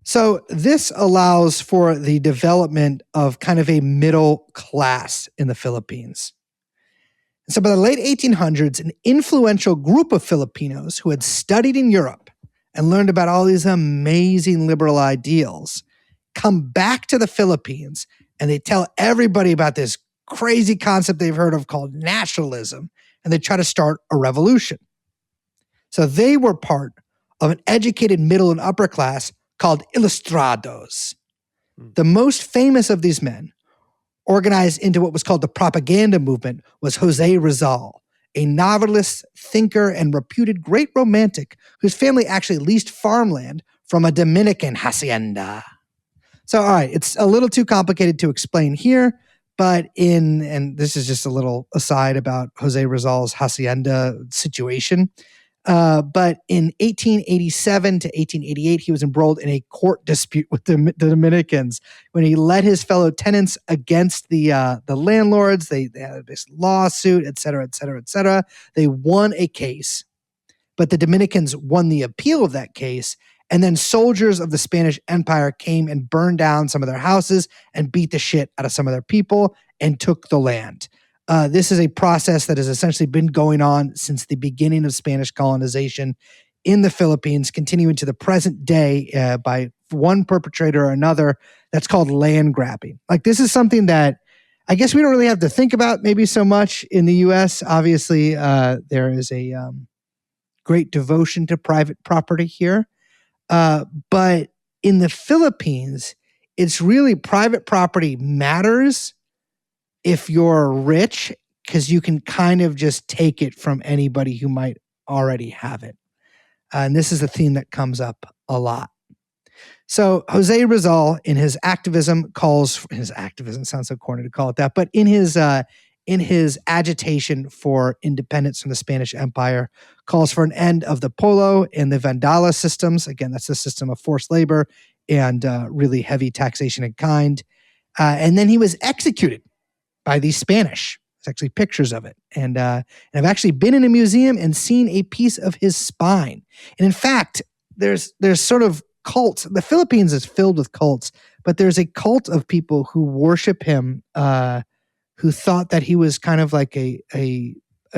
So this allows for the development of kind of a middle class in the Philippines. So by the late 1800s, an influential group of Filipinos who had studied in Europe and learned about all these amazing liberal ideals come back to the Philippines, and they tell everybody about this crazy concept they've heard of called nationalism, and they try to start a revolution. So they were part of an educated middle and upper class called Ilustrados. The most famous of these men, organized into what was called the propaganda movement, was Jose Rizal, a novelist, thinker, and reputed great romantic whose family actually leased farmland from a Dominican hacienda. So, all right, it's a little too complicated to explain here, but and this is just a little aside about Jose Rizal's hacienda situation. But in 1887 to 1888, he was embroiled in a court dispute with the Dominicans when he led his fellow tenants against the landlords. They had this lawsuit, et cetera, et cetera, et cetera. They won a case, but the Dominicans won the appeal of that case. And then soldiers of the Spanish Empire came and burned down some of their houses and beat the shit out of some of their people and took the land. This is a process that has essentially been going on since the beginning of Spanish colonization in the Philippines, continuing to the present day by one perpetrator or another. That's called land grabbing. Like, this is something that I guess we don't really have to think about maybe so much in the U.S. Obviously, there is a great devotion to private property here. But in the Philippines, it's really private property matters if you're rich, because you can kind of just take it from anybody who might already have it. And this is a theme that comes up a lot. So Jose Rizal, in his activism, sounds so corny to call it that, but in his agitation for independence from the Spanish Empire, calls for an end of the polo and the vandala systems. Again, that's the system of forced labor and really heavy taxation in kind. And then he was executed by the Spanish. There's actually pictures of it. And I've actually been in a museum and seen a piece of his spine. And in fact, there's sort of cults. The Philippines is filled with cults, but there's a cult of people who worship him, who thought that he was kind of like a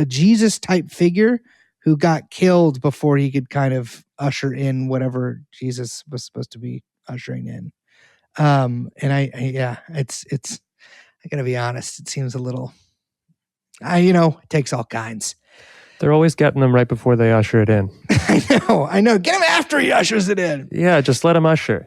Jesus type figure who got killed before he could kind of usher in whatever Jesus was supposed to be ushering in. And it's I gotta be honest, it seems a little, it takes all kinds. They're always getting them right before they usher it in. I know. Get him after he ushers it in. Yeah, just let him usher.